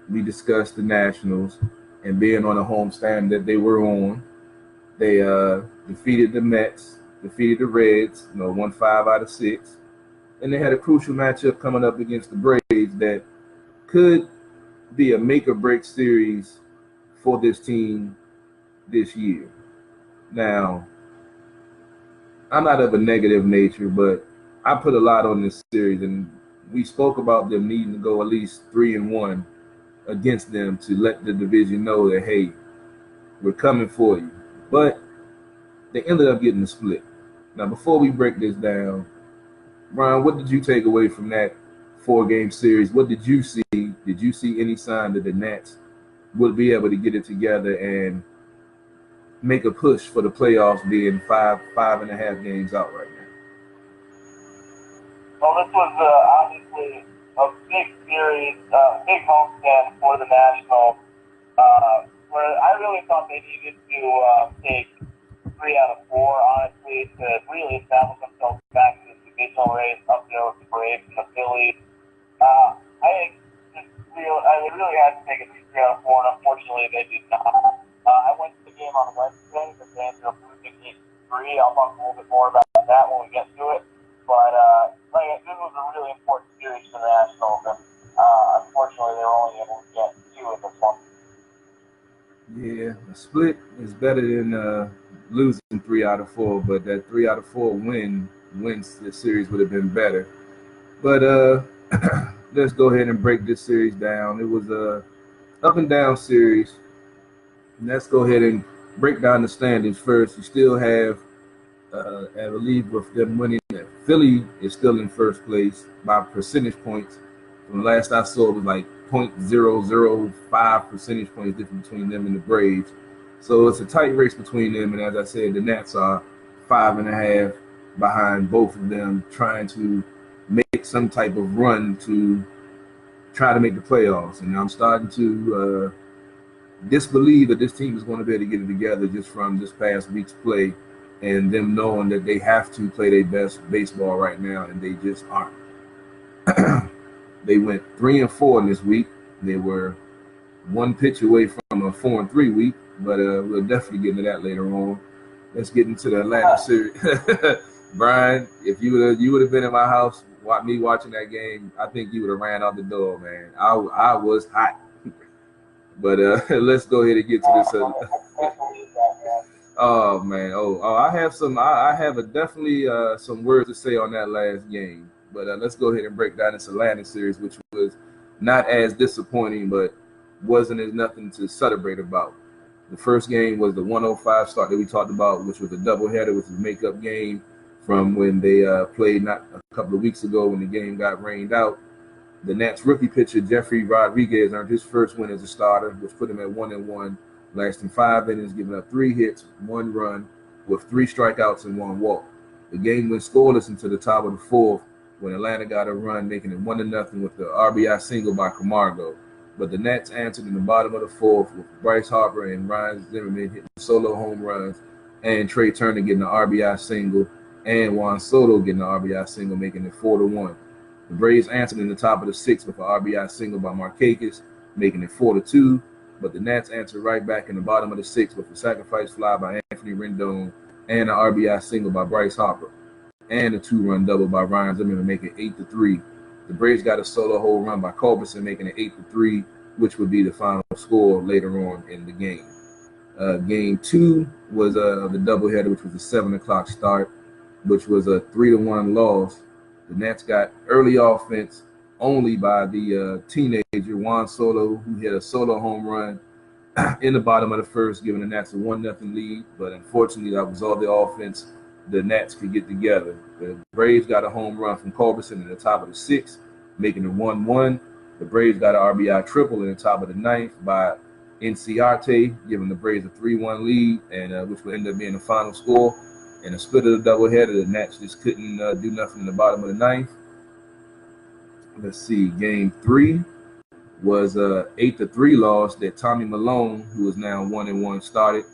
we discussed the Nationals and being on the homestand that they were on. They defeated the Mets, defeated the Reds, won 5 out of 6. And they had a crucial matchup coming up against the Braves that could be a make or break series for this team this year. Now, I'm not of a negative nature, but I put a lot on this series, and we spoke about them needing to go at least 3-1 against them to let the division know that, hey, we're coming for you. But they ended up getting a split. Now, before we break this down, Brian, what did you take away from that 4-game series? What did you see? Did you see any sign that the Nats would be able to get it together and make a push for the playoffs, being 5.5 games out right now? Well, this was obviously a big series, big homestand for the Nationals, where I really thought they needed to take 3 out of 4, honestly, to really establish themselves back in the divisional race up there with the Braves and the Phillies. I think they really had to take it 3 out of 4, and unfortunately they did not. I went to the game on Wednesday. The fans are losing 8-3. I'll talk a little bit more about that when we get to it. But this was a really important series for the Nationals, and unfortunately they were only able to get 2 in this one. Yeah, a split is better than losing 3 out of 4, but that 3 out of 4 wins the series would have been better. But let's go ahead and break this series down. It was a up and down series. Let's go ahead and break down the standings first. You still have, I believe, with them winning, Philly is still in first place by percentage points. From last I saw, it was like 0.005 percentage points difference between them and the Braves. So it's a tight race between them. And as I said, the Nats are 5.5 behind both of them, trying to make some type of run to try to make the playoffs. And I'm starting to disbelieve that this team is going to be able to get it together just from this past week's play and them knowing that they have to play their best baseball right now, and they just aren't. They went 3-4 in this week. They were 1 pitch away from a 4-3 week, but we'll definitely get into that later on. Let's get into the Atlanta series. Brian, if you would have been in my house, me watching that game, I think you would have ran out the door, man. I was hot. But let's go ahead and get to this. Oh man, I have definitely some words to say on that last game. But let's go ahead and break down this Atlanta series, which was not as disappointing, but wasn't as nothing to celebrate about. The first game was the 105 start that we talked about, which was a doubleheader, which was a makeup game from when they played not a couple of weeks ago when the game got rained out. The Nats rookie pitcher Jeffrey Rodriguez earned his first win as a starter, which put him at 1-1, lasting 5 innings, giving up 3 hits, 1 run, with 3 strikeouts and 1 walk. The game went scoreless until the top of the 4th, when Atlanta got a run, making it 1-0 with the RBI single by Camargo. But the Nats answered in the bottom of the 4th with Bryce Harper and Ryan Zimmerman hitting solo home runs, and Trey Turner getting an RBI single, and Juan Soto getting an RBI single, making it 4-1. The Braves answered in the top of the 6th with an RBI single by Markakis, making it 4-2. But the Nats answered right back in the bottom of the 6th with a sacrifice fly by Anthony Rendon and an RBI single by Bryce Harper, and a 2-run double by Ryan Zimmerman, making it 8-3. The Braves got a solo home run by Culberson, making it 8-3, which would be the final score later on in the game. Game 2 was the doubleheader, which was a 7 o'clock start, which was a 3-1 loss. The Nats got early offense only by the teenager Juan Soto, who hit a solo home run in the bottom of the first, giving the Nats a 1-0 lead. But unfortunately, that was all the offense the Nats could get together. The Braves got a home run from Culberson in the top of the 6th, making it 1-1. The Braves got an RBI triple in the top of the 9th by Inciarte, giving the Braves a 3-1 lead, and which would end up being the final score. In a split of the doubleheader, the Nats just couldn't do nothing in the bottom of the 9th. Let's see, Game 3 was a 8-3 loss that Tommy Malone, who is now 1-1, started.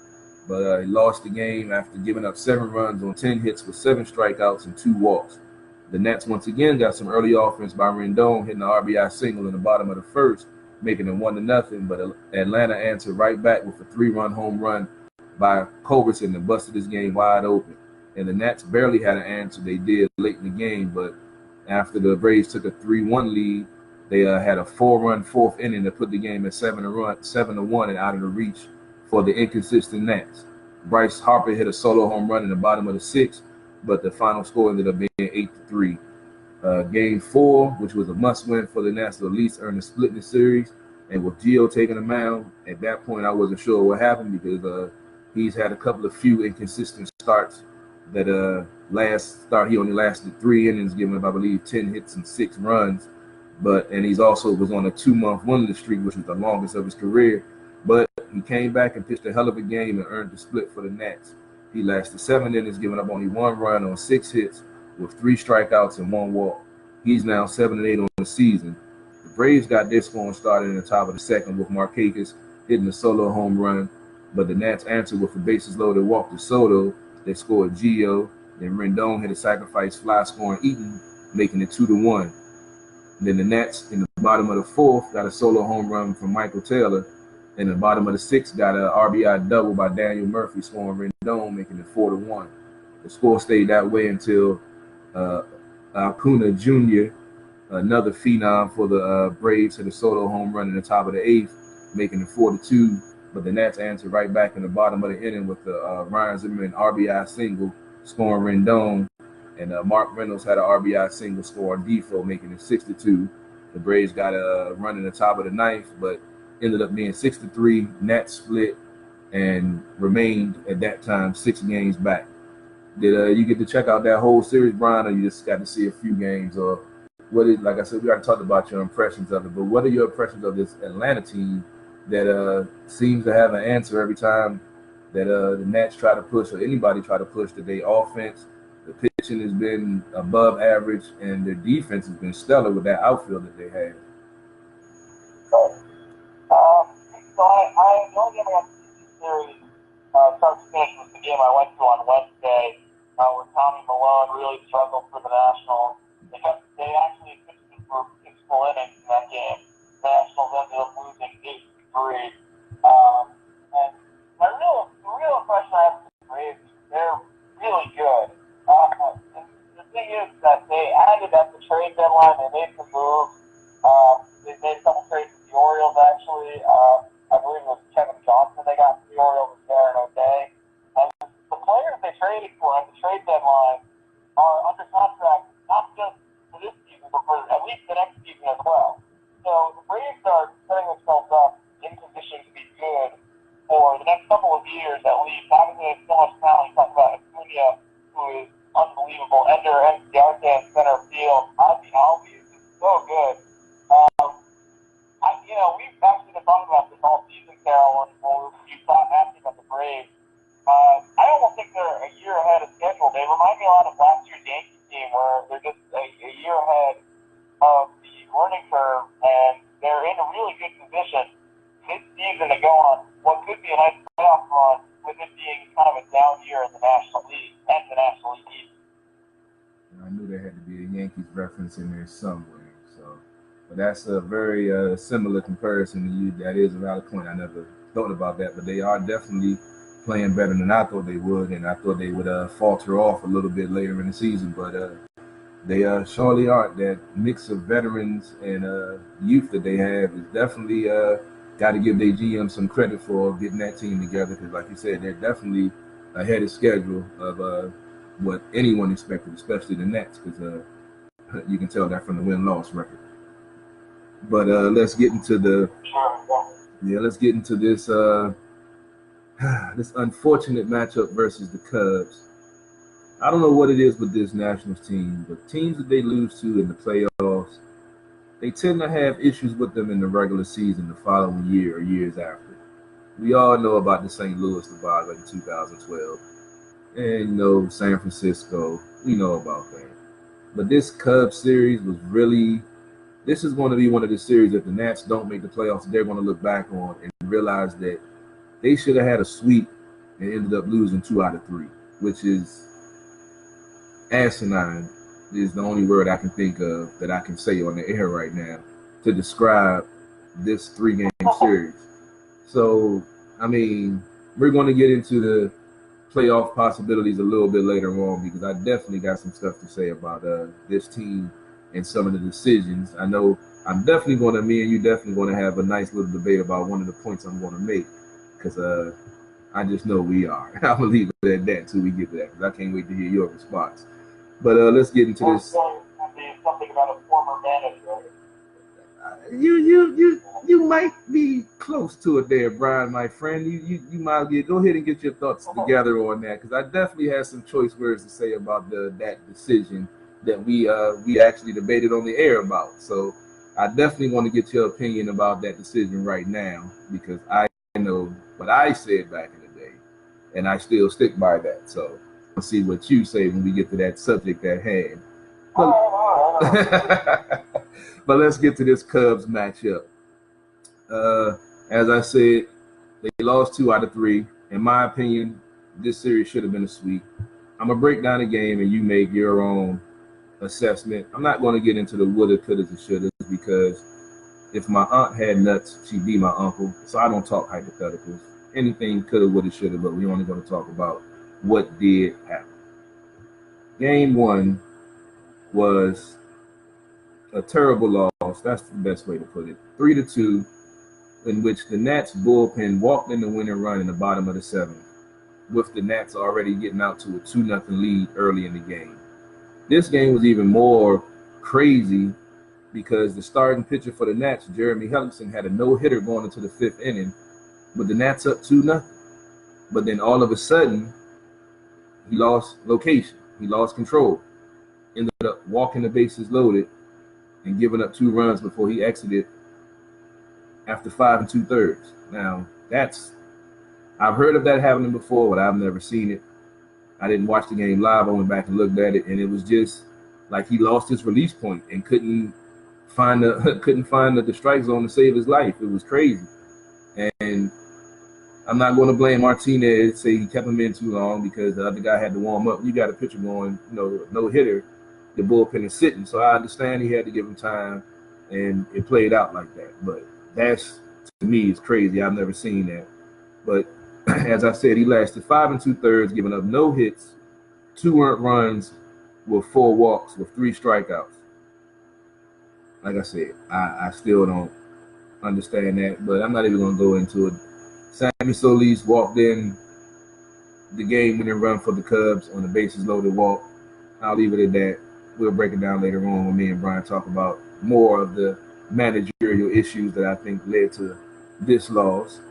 But he lost the game after giving up 7 runs on 10 hits with 7 strikeouts and 2 walks. The Nats once again got some early offense by Rendon, hitting the RBI single in the bottom of the 1st, making it 1-0. But Atlanta answered right back with a 3-run home run by Culbertson that busted this game wide open. And the Nats barely had an answer. They did late in the game, but after the Braves took a 3-1 lead, they had a 4-run fourth inning to put the game at 7-1 and out of the reach for the inconsistent Nats. Bryce Harper hit a solo home run in the bottom of the sixth, but the final score ended up being 8-3. Game 4, which was a must-win for the Nats to at least earn a split in the series, and with Gio taking the mound, at that point I wasn't sure what happened because he's had a couple of few inconsistent starts. That last start he only lasted 3 innings, giving up I believe 10 hits and 6 runs. And he's also was on a 2-month winless streak, which was the longest of his career. But he came back and pitched a hell of a game and earned the split for the Nats. He lasted 7 innings, giving up only 1 run on 6 hits with 3 strikeouts and 1 walk. He's now 7-8 on the season. The Braves got their scoring started in the top of the second with Markakis hitting a solo home run, but the Nats answered with a bases loaded walk to Soto. They scored Gio. Then Rendon hit a sacrifice fly, scoring Eaton, making it 2-1. Then the Nats in the bottom of the 4th got a solo home run from Michael Taylor. In the bottom of the 6th got an RBI double by Daniel Murphy, scoring Rendon, making it 4-1. The score stayed that way until Acuna Jr., another phenom for the Braves, hit a solo home run in the top of the 8th, making it 4-2. But the Nats answered right back in the bottom of the inning with the Ryan Zimmerman RBI single, scoring Rendon. And Mark Reynolds had an RBI single, scoring Defoe, making it 6-2. The Braves got a run in the top of the 9th, but ended up being 6-3. Nats split and remained at that time 6 games back. Did you get to check out that whole series, Brian, or you just got to see a few games? Or what is, like I said, we already talked about your impressions of it, but what are your impressions of this Atlanta team that seems to have an answer every time that the Nats try to push, or anybody try to push, that they offense? The pitching has been above average, and their defense has been stellar with that outfield that they have. So I the only game I got to see this series start to finish was the game I went to on Wednesday, where Tommy Malone really struggled for the Nationals. They actually pitched for 6 full innings in that game. The Nationals ended up losing 8-3. And the real impression I have of the Braves, they're really good. And the thing is that they added at the trade deadline, they made some moves. They made a couple trades with the Orioles, actually. I believe it was Kevin Johnson they got from the Orioles and Darren O'Day. And the players they traded for at the trade deadline are under contract not just for this season, but for at least the next season as well. So the Braves are setting themselves up in position to be good for the next couple of years at least. Obviously, there's so much talent. You talk about Acuna, who is unbelievable. Ender Enziarte in center field. Ozzy Albies is so good. We've actually been talking about this all season, Carol, when you thought asking about the Braves. I almost think they're a year ahead of schedule. They remind me a lot of last year's Yankees team, where they're just a year ahead of the learning curve, and they're in a really good position this season to go on what could be a nice playoff run, with it being kind of a down year in the National League and the National League East. I knew there had to be a Yankees reference in there somewhere. But that's a very similar comparison to you. That is a valid point. I never thought about that, but they are definitely playing better than I thought they would, and I thought they would falter off a little bit later in the season. But they surely aren't. That mix of veterans and youth that they have is definitely got to give their GM some credit for getting that team together, because, like you said, they're definitely ahead of schedule of what anyone expected, especially the Nets, because you can tell that from the win-loss record. But let's get into this this unfortunate matchup versus the Cubs. I don't know what it is with this Nationals team, but teams that they lose to in the playoffs, they tend to have issues with them in the regular season the following year or years after. We all know about the St. Louis debacle in 2012. And, San Francisco, we know about that. But this Cubs series was really... This is going to be one of the series that the Nats don't make the playoffs, they're going to look back on and realize that they should have had a sweep and ended up losing 2 out of 3, which is asinine, is the only word I can think of that I can say on the air right now to describe this 3-game series. So, I mean, we're going to get into the playoff possibilities a little bit later on, because I definitely got some stuff to say about this team and some of the decisions. I know me and you definitely going to have a nice little debate about one of the points I'm going to make, because I just know we are. I'm going to leave it at that until we get to that, because I can't wait to hear your response. But let's get into this. Something about a former manager. You might be close to it there, Brian, my friend. You might go ahead and get your thoughts together on that, because I definitely have some choice words to say about that decision that we actually debated on the air about. So I definitely want to get your opinion about that decision right now, because I know what I said back in the day, and I still stick by that. So we'll see what you say when we get to that subject at hand. But let's get to this Cubs matchup. As I said, they lost 2 out of 3. In my opinion, this series should have been a sweep. I'm going to break down the game and you make your own assessment. I'm not going to get into the woulda, couldas, and shouldas, because if my aunt had nuts, she'd be my uncle. So I don't talk hypotheticals. Anything coulda, woulda, shoulda, but we're only going to talk about what did happen. Game 1 was a terrible loss. That's the best way to put it. 3-2, in which the Nats bullpen walked in the winning run in the bottom of the 7th, with the Nats already getting out to a 2-0 lead early in the game. This game was even more crazy because the starting pitcher for the Nats, Jeremy Hellickson, had a no-hitter going into the 5th inning, but the Nats up 2-0. But then all of a sudden, he lost location. He lost control. Ended up walking the bases loaded and giving up 2 runs before he exited after 5 2/3. Now, I've heard of that happening before, but I've never seen it. I didn't watch the game live. I went back and looked at it, and it was just like he lost his release point and couldn't find the strike zone to save his life. It was crazy. And I'm not going to blame Martinez, say he kept him in too long, because the other guy had to warm up. You got a pitcher going, no hitter. The bullpen is sitting. So I understand he had to give him time, and it played out like that. But that's, to me, is crazy. I've never seen that. But as I said, he lasted 5 2/3, giving up no hits, 2 earned runs with 4 walks with 3 strikeouts. Like I said, I still don't understand that, but I'm not even going to go into it. Sammy Solis walked in the game-winning run for the Cubs on the bases-loaded walk. I'll leave it at that. We'll break it down later on when me and Brian talk about more of the managerial issues that I think led to this loss.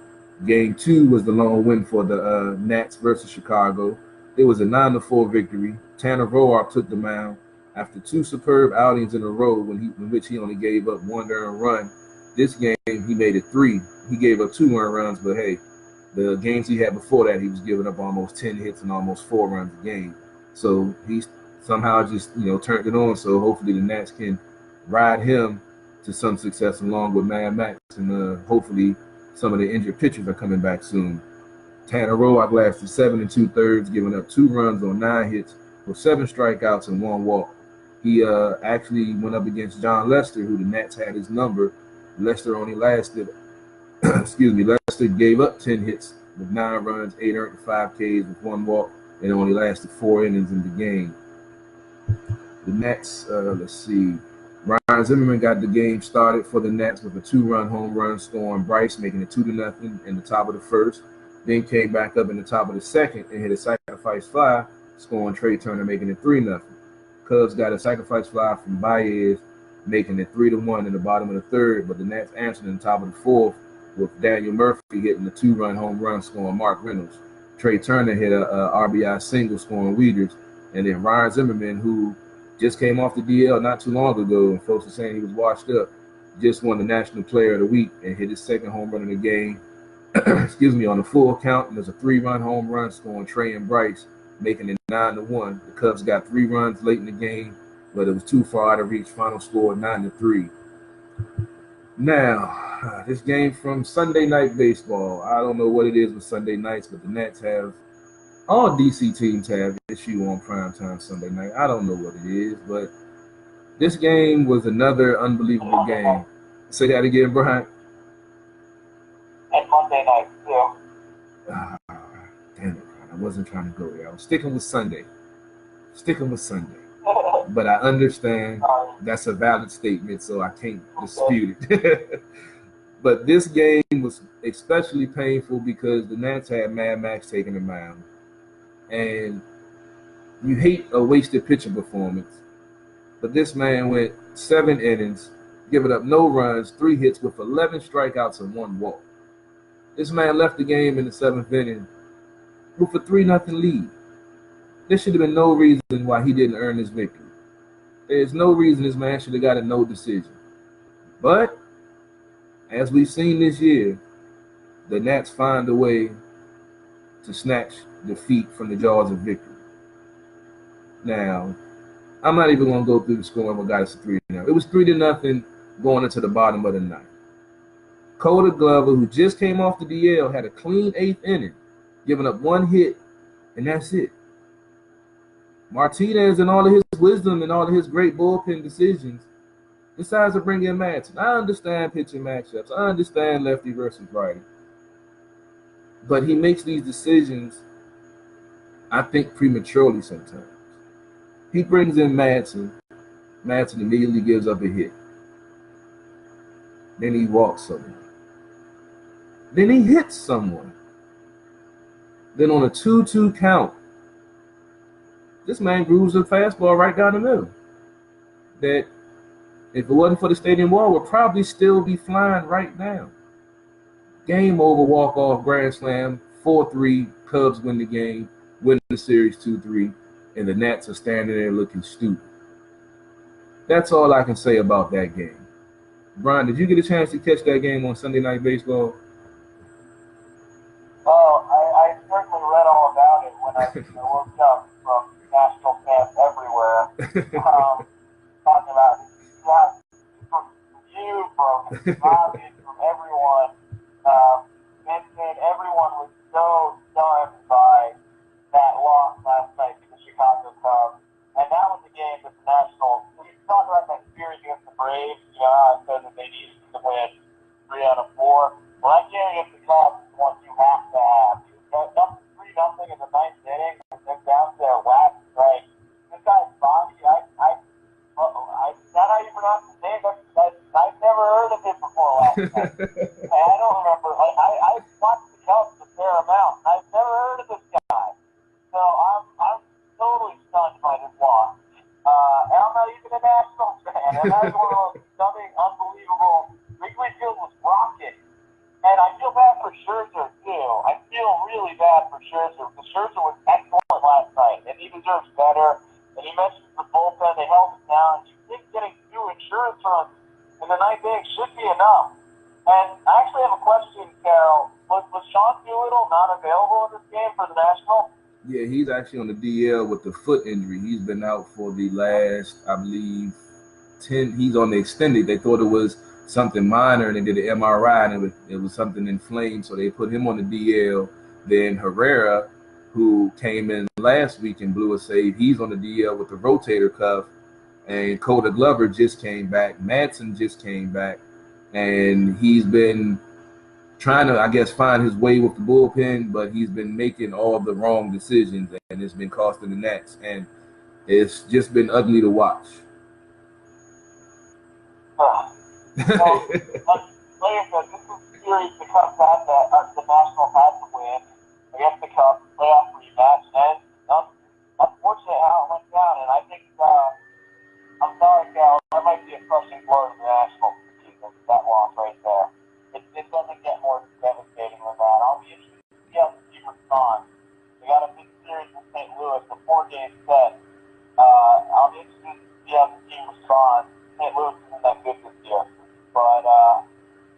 Game 2 was the lone win for the Nats versus Chicago. It was a 9-4 victory. Tanner Roark took the mound after 2 superb outings in a row in which he only gave up 1 earned run. This game, he made it 3. He gave up 2 earned runs, but hey, the games he had before that, he was giving up almost 10 hits and almost 4 runs a game. So he somehow just, turned it on. So hopefully the Nats can ride him to some success along with Mad Max, and hopefully some of the injured pitchers are coming back soon. Tanner Roark lasted 7 2/3, giving up 2 runs on 9 hits with 7 strikeouts and 1 walk. He actually went up against John Lester, who the Nats had his number. Lester only lasted, Lester gave up 10 hits with 9 runs, 8 earned, 5 Ks with 1 walk, and only lasted 4 innings in the game. The Nats, Ryan Zimmerman got the game started for the Nats with a 2-run home run, scoring Bryce, making it 2-0 in the top of the first. Then came back up in the top of the second and hit a sacrifice fly, scoring Trey Turner, making it 3-0. Cubs got a sacrifice fly from Baez, making it 3-1 in the bottom of the third, but the Nats answered in the top of the fourth with Daniel Murphy hitting the 2-run home run, scoring Mark Reynolds. Trey Turner hit a RBI single, scoring Wieters, and then Ryan Zimmerman, who just came off the DL not too long ago, and folks are saying he was washed up, just won the National Player of the Week and hit his 2nd home run of the game. On the full count, and there's a 3-run home run, scoring Trey and Bryce, making it 9-1. The Cubs got 3 runs late in the game, but it was too far out of reach. Final score 9-3. Now, this game from Sunday Night Baseball. I don't know what it is with Sunday nights, but the Nats have, all DC teams have issue on primetime Sunday night. I don't know what it is, but this game was another unbelievable game. Say that again, Brian. and Monday night too. Damn it, I wasn't trying to go there. I was sticking with Sunday. But I understand that's a valid statement, so I can't dispute it. But this game was especially painful because the Nats had Mad Max taking the mound. And you hate a wasted pitcher performance. But this man went 7 innings, giving up no runs, 3 hits with 11 strikeouts and 1 walk. This man left the game in the 7th inning with a 3-0 lead. There should have been no reason why he didn't earn this victory. There's no reason this man should have got a no decision. But as we've seen this year, the Nats find a way to snatch defeat from the jaws of victory. Now, I'm not even going to go through the score. What got us to 3-0. It was 3-0 going into the bottom of the ninth. Coda Glover, who just came off the DL, had a clean 8th inning, giving up 1 hit, and that's it. Martinez, and all of his wisdom and all of his great bullpen decisions, decides to bring in Madsen. I understand pitching matchups. I understand lefty versus righty. But he makes these decisions, I think, prematurely sometimes. He brings in Madsen. Madsen immediately gives up a hit. Then he walks someone. Then he hits someone. Then on a 2-2 count, this man grooves a fastball right down the middle that, if it wasn't for the stadium wall, would probably still be flying right now. Game over, walk-off, grand slam, 4-3, Cubs win the game, win the series 2-3, and the Nats are standing there looking stupid. That's all I can say about that game. Brian, did you get a chance to catch that game on Sunday Night Baseball? Oh, I certainly read all about it when I woke up from national fans everywhere. Talking about from you, from Bobby, from everyone. Vincent, everyone was so stunned by that loss last night to the Chicago Cubs. And that was a game that the Nationals, we talked about that series against the Braves, I said that they needed to win 3 out of 4. Well, that game against the Cubs is one you have to have. Up 3-0 in the 9th inning, and then down to whack, right? This guy's Bobby, is that how you pronounce his name? I've never heard of him before last night. And I don't remember. I watched the Cubs a fair amount. I've never heard of this guy. So I'm totally stunned by this loss. And I'm not even a Nationals fan. And that was one of those stunning, unbelievable. Wrigley Field was rocking. And I feel bad for Scherzer, too. I feel really bad for Scherzer. Because Scherzer was excellent last night, and he deserves better. And he mentioned the bullpen. They held him down. You think getting 2 insurance runs in the 9th inning should be enough. And I actually have a question, Carol. Was Sean Doolittle not available in this game for the Nationals? Yeah, he's actually on the DL with the foot injury. He's been out for the last, I believe, 10. He's on the extended. They thought it was something minor, and they did an MRI, and it was something inflamed, so they put him on the DL. Then Herrera, who came in last week and blew a save, he's on the DL with the rotator cuff. And Coda Glover just came back. Madsen just came back. And he's been trying to, I guess, find his way with the bullpen, but he's been making all the wrong decisions, and it's been costing the Nats. And it's just been ugly to watch. So, like I said, this is a series the Cubs had the Nationals had to win against the Cubs, playoff rematch, and unfortunately how it went down. And I think, I'm sorry, Cal, that might be a crushing blow to the Nationals season, that loss right there. It doesn't get more devastating than that. I'll be interested to see how the team responds. They got a big series with St. Louis, a 4-game set. I'll be interested to see how the team responds. St. Louis isn't that good this year. But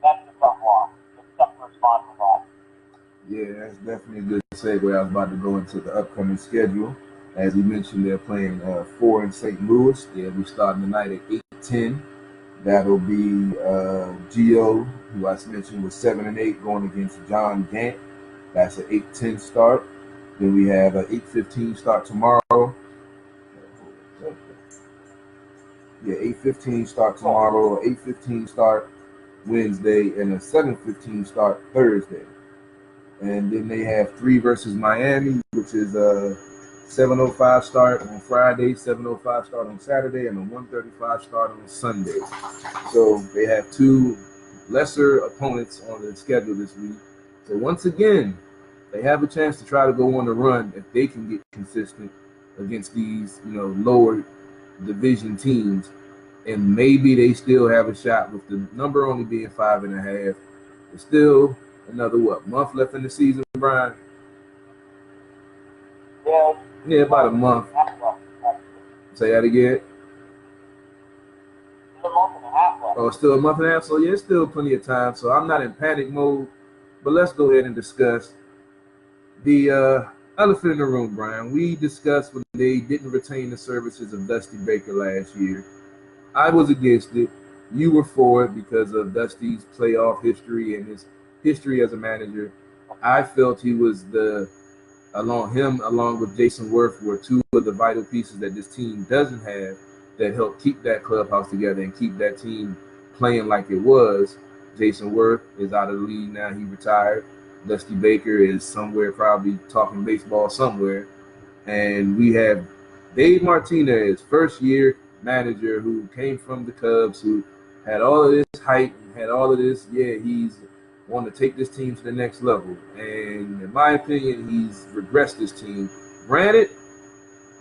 that's a tough loss. It's tough to respond to that. Yeah, that's definitely a good segue. I was about to go into the upcoming schedule. As you mentioned, they're playing 4 in St. Louis. They'll be starting tonight at 8:10. That'll be Gio, who I mentioned was 7-8, going against John Gant. That's an 8:10 start. Then we have an 8:15 start tomorrow. Yeah, 8:15 start tomorrow. 8:15 start Wednesday and a 7:15 start Thursday. And then they have 3 versus Miami, which is a 7:05 start on Friday, 7:05 start on Saturday, and a 1:35 start on Sunday. So they have 2 lesser opponents on the schedule this week. So once again, they have a chance to try to go on the run if they can get consistent against these, lower division teams. And maybe they still have a shot with the number only being 5.5. It's still another month left in the season, Brian? Yeah, about a month. Say that again. It's a month and a half left. Oh, still a month and a half. So yeah, it's still plenty of time. So I'm not in panic mode. But let's go ahead and discuss the elephant in the room, Brian. We discussed when they didn't retain the services of Dusty Baker last year. I was against it. You were for it because of Dusty's playoff history and his history as a manager. I felt he was along with Jason Worth, were 2 of the vital pieces that this team doesn't have that help keep that clubhouse together and keep that team playing like it was. Jason Worth is out of the league now. He retired. Dusty Baker is somewhere probably talking baseball somewhere. And we have Dave Martinez, first-year manager who came from the Cubs, who had all of this hype, had all of this, he's want to take this team to the next level. And in my opinion, he's regressed this team. Granted,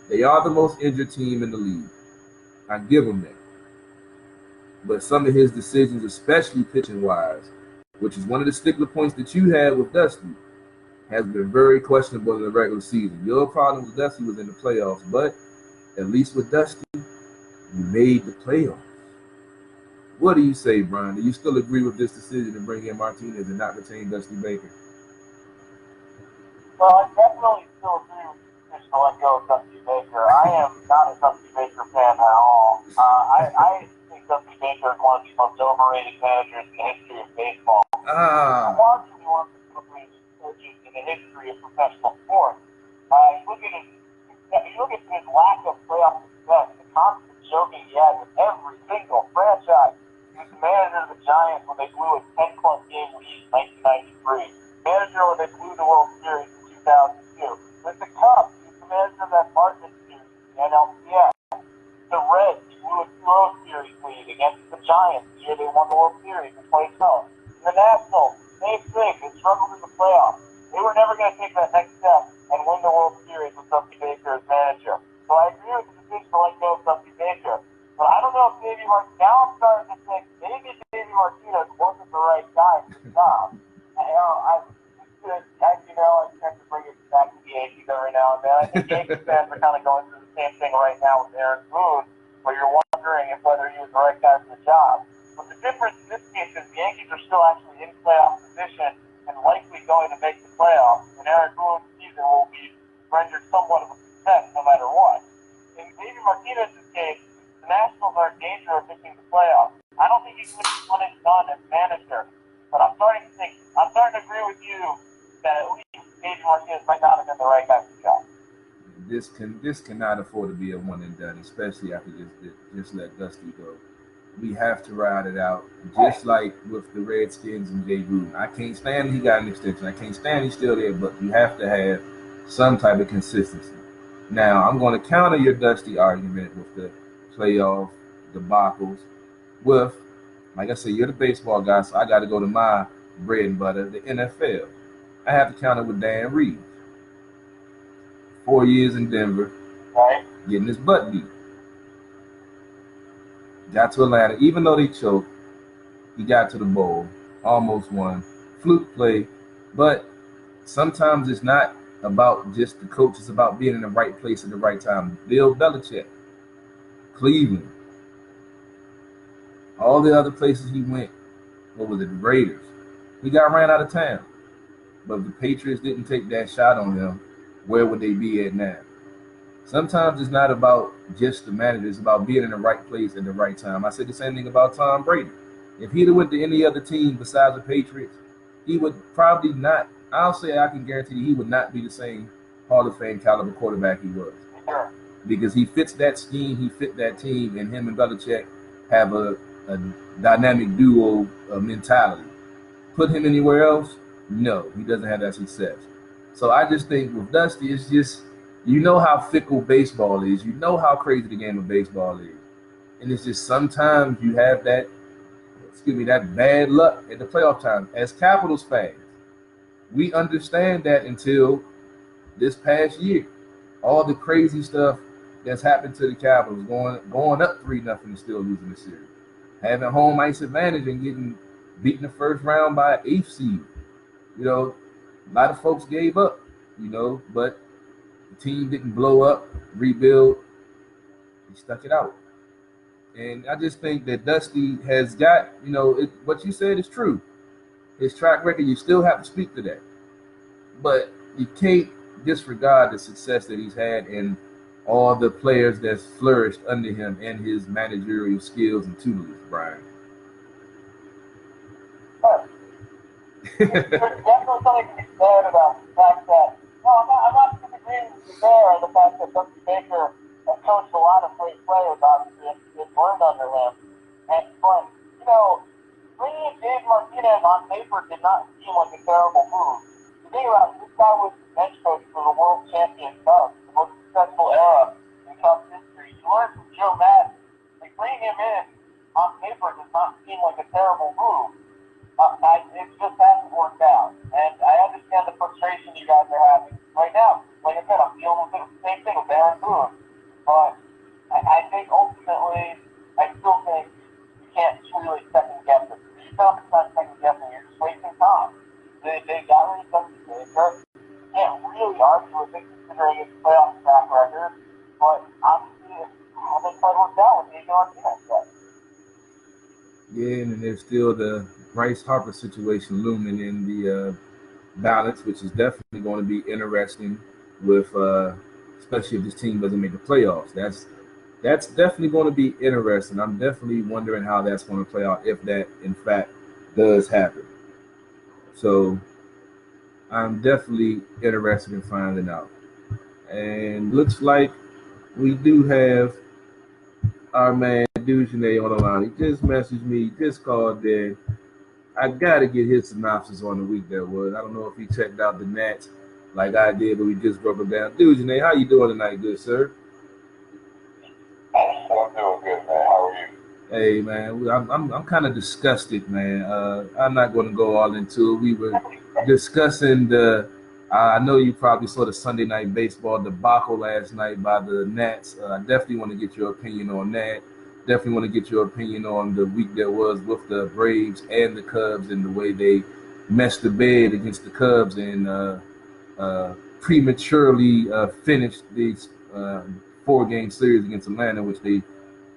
they are the most injured team in the league. I give him that. But some of his decisions, especially pitching-wise, which is one of the stickler points that you had with Dusty, has been very questionable in the regular season. Your problem with Dusty was in the playoffs, but at least with Dusty, you made the playoffs. What do you say, Brian? Do you still agree with this decision to bring in Martinez and not retain Dusty Baker? Well, I definitely still agree with the decision to let go of Dusty Baker. I am not a Dusty Baker fan at all. I think Dusty Baker is one of the most overrated managers in the history of baseball. Arguably one of the most overrated coaches in the history of professional sports. You look at his lack of playoff success, the constant joking he had with every single franchise. He was the manager of the Giants when they blew a 10-plus game lead in 1993. Manager when they blew the World Series in 2002. With the Cubs, he was the manager of that Martin series, the NLCS. The Reds, he blew a 2-0 series lead against the Giants the year they won the World Series in 2012. The Nationals, same thing. They struggled in the playoffs. They were never going to take that next step and win the World Series with Dusty Baker as manager. So I agree with the decision to let go of Dusty Baker. But I don't know if now I'm starting to think maybe Davey Martinez wasn't the right guy for the job. I tend to bring it back to the Yankees every now and then. I think Yankees fans are kind of going through the same thing right now with Aaron Boone, where you're wondering whether he was the right guy for the job. But the difference in this case is the Yankees are still actually in playoff position and likely going to make the playoffs, and Aaron Boone's season will be rendered somewhat of a success no matter what. In Davey Martinez's case, the Nationals are in danger of missing the playoffs. I don't think he can get one and done as manager, but I'm starting to agree with you that at least Davey Martinez might not have been the right guy for the job. This cannot afford to be a one and done, especially after just let Dusty go. We have to ride it out, just like with the Redskins and Jay Gruden. I can't stand he got an extension. I can't stand he's still there, but you have to have some type of consistency. Now, I'm going to counter your Dusty argument with the playoff debacles with, like I said, you're the baseball guy, so I got to go to my bread and butter, the NFL. I have to counter with Dan Reeves. 4 years in Denver, getting his butt beat. Got to Atlanta, even though they choked, he got to the bowl, almost won. Fluke play, but sometimes it's not about just the coach, it's about being in the right place at the right time. Bill Belichick, Cleveland, all the other places he went, what was it, the Raiders, he got ran out of town. But if the Patriots didn't take that shot on him, where would they be at now? Sometimes it's not about just the manager, it's about being in the right place at the right time. I said the same thing about Tom Brady. If he'd have went to any other team besides the Patriots, he would probably not, I can guarantee you, he would not be the same Hall of Fame caliber quarterback he was. Because he fits that scheme, he fit that team, and him and Belichick have a dynamic duo mentality. Put him anywhere else? No, he doesn't have that success. So I just think with Dusty, it's just, you know how fickle baseball is. You know how crazy the game of baseball is. And it's just sometimes you have that, that bad luck at the playoff time. As Capitals fans, we understand that until this past year. All the crazy stuff that's happened to the Capitals, going up 3-0 and still losing the series. Having home ice advantage and getting beaten the first round by an 8th seed. You know, a lot of folks gave up, but the team didn't blow up, rebuild. He stuck it out. And I just think that Dusty has got, what you said is true. His track record, you still have to speak to that. But you can't disregard the success that he's had and all the players that's flourished under him and his managerial skills and tutelage, Brian. There's definitely something to be said about the fact that, I'm not disagreeing with you there on the fact that Dusty Baker has coached a lot of great players, obviously, and it's learned under him. But, bringing in Dave Martinez on paper did not seem like a terrible move. The thing about it, this guy was the bench coach for the world champion Cubs, the most successful era in Cubs history. You learned from Joe Madden. Like, bringing him in on paper does not seem like a terrible move. It just hasn't worked out. And I understand the frustration you guys are having right now. Like I said, I'm dealing with the same thing with Baron Boone. But I think ultimately, I still think you can't really second guess it. You don't start second guessing, you're just wasting time. They got rid of Dusty Baker. You can't really argue with it considering his playoff track record. But obviously, it hasn't quite worked out with Dave Martinez yet. Yeah, and there's still the Bryce Harper situation looming in the balance, which is definitely going to be interesting with, especially if this team doesn't make the playoffs. That's definitely going to be interesting. I'm definitely wondering how that's going to play out if that, in fact, does happen. So I'm definitely interested in finding out. And looks like we do have our man Dujane on the line. He just messaged me, just called in. I gotta get his synopsis on the week that was. I don't know if he checked out the Nats like I did, but we just broke them down. Dujane, how you doing tonight, good sir? I'm doing good, man. How are you? Hey man, I'm kind of disgusted, man. I'm not going to go all into it. We were discussing the. I know you probably saw the Sunday Night Baseball debacle last night by the Nats. I definitely want to get your opinion on that. Definitely want to get your opinion on the week that was with the Braves and the Cubs and the way they messed the bed against the Cubs and prematurely finished these 4-game series against Atlanta, which they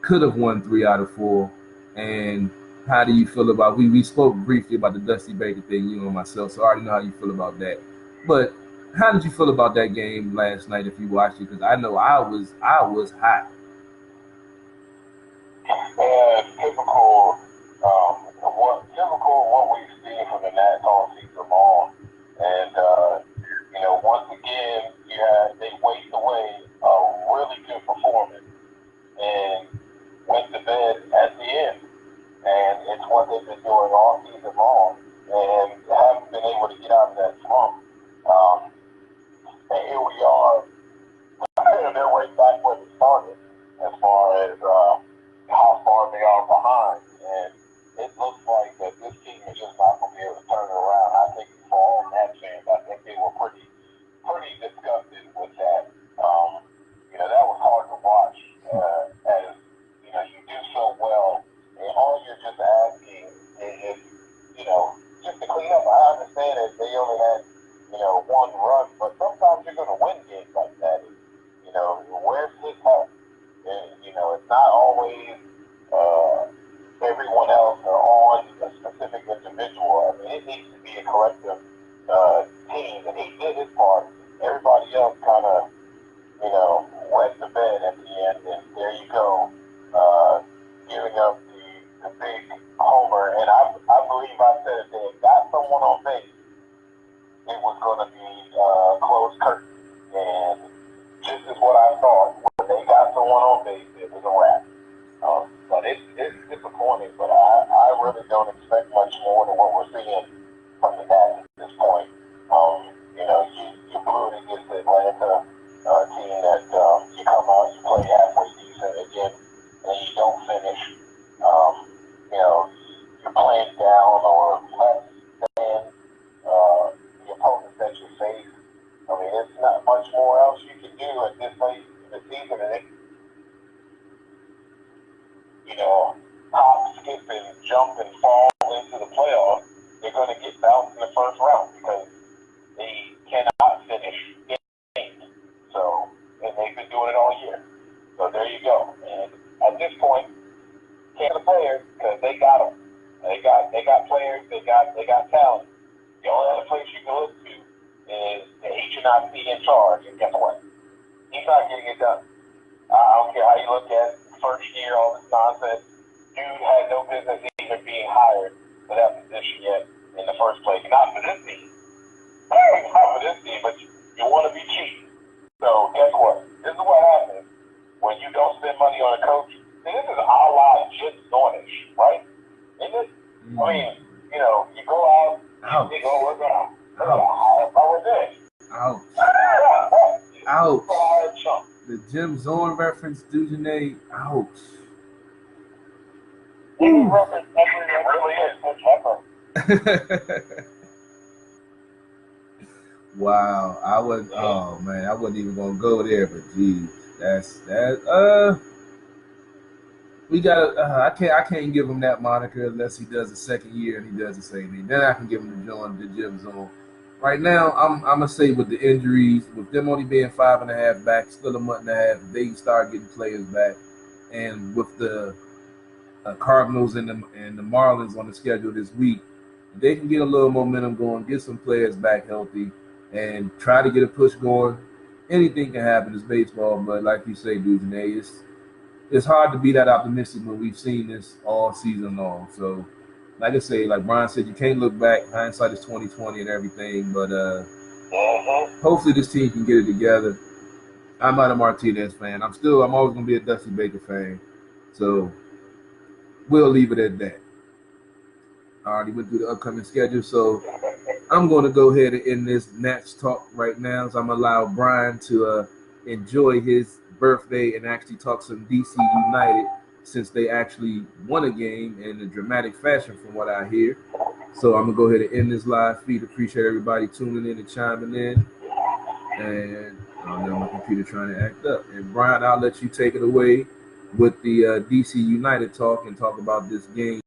could have won 3 out of 4. And how do you feel about, we spoke briefly about the Dusty Baker thing, you and myself, so I already know how you feel about that. But how did you feel about that game last night if you watched it? Because I know I was hot. Typical what we've seen from the Nats all season long. And once again, they waste away a really good performance and went to bed at the end. And it's what they've been doing all season long, and haven't been able to get out of that slump. And here we are. They're right back where they started as far as how far they are behind. And it looks like that this team is just not going to be able to turn it around. I think for all Nats fans, I think they were pretty disgusted with that. That was hard to watch as you do so well, and all you're just asking is just to clean up. I understand that they only had one run, but sometimes you're going to win games like that. Where's his help? It's not always everyone else or on a specific individual. I mean, it needs to be a collective team, and he did his part. Everybody else kind of, wet the bed at the end, and there you go, giving up the big homer. And I believe I said if they had got someone on base, it was going to be closed curtain. And this is what I thought. When they got someone on base, it was a wrap. But it's disappointing. But I really don't expect much more than what we're seeing from the Nats at this point. You know, you blew it against the Atlanta team that you come out, you play halfway decent again, and you don't finish. You know, you're playing down or less than the opponents that you face. I mean, it's not much more else you can do at this late in the season, and it, you know, hop, skip, and jump and fall into the playoffs. They're going to get bounced in the first round because they cannot finish games. So, and they've been doing it all year. So there you go. And at this point, can't the players because they got them. They got players. They got talent. The only other place you can look to is the HNIC in charge. And guess what? He's not getting it done. I don't care how you look at it. First year, all this nonsense. Dude had no business even being hired for that position yet in the first place. Not for this team. Not for this team, but you want to be cheap. So guess what? This is what happens when you don't spend money on a coach. See, this is a la Jim Zornish, right? Isn't it? I mean, you know, you go out, you go work out. Ouch. The Jim Zorn reference, Dujanay. Ouch. He reference ever. Wow, I wasn't even gonna go there, but geez, that. We gotta. I can't give him that moniker unless he does the second year and he does the same thing. Then I can give him the Jim Zone. Right now, I'm gonna say with the injuries, with them only being 5.5 back, still a month and a half, they start getting players back, and with the Cardinals and the Marlins on the schedule this week, they can get a little momentum going, get some players back healthy, and try to get a push going. Anything can happen. It's baseball, but like you say, Dujanay, it's hard to be that optimistic when we've seen this all season long. So, like I say, like Brian said, you can't look back. Hindsight is 20/20 and everything. But hopefully this team can get it together. I'm not a Martinez fan. I'm always gonna be a Dusty Baker fan. So we'll leave it at that. I already went through the upcoming schedule, so I'm going to go ahead and end this Nats talk right now. So I'm gonna allow Brian to enjoy his birthday and actually talk some DC United, since they actually won a game in a dramatic fashion from what I hear. So I'm gonna go ahead and end this live feed. Appreciate everybody tuning in and chiming in. And I know my computer trying to act up. And Brian, I'll let you take it away with the DC United talk and talk about this game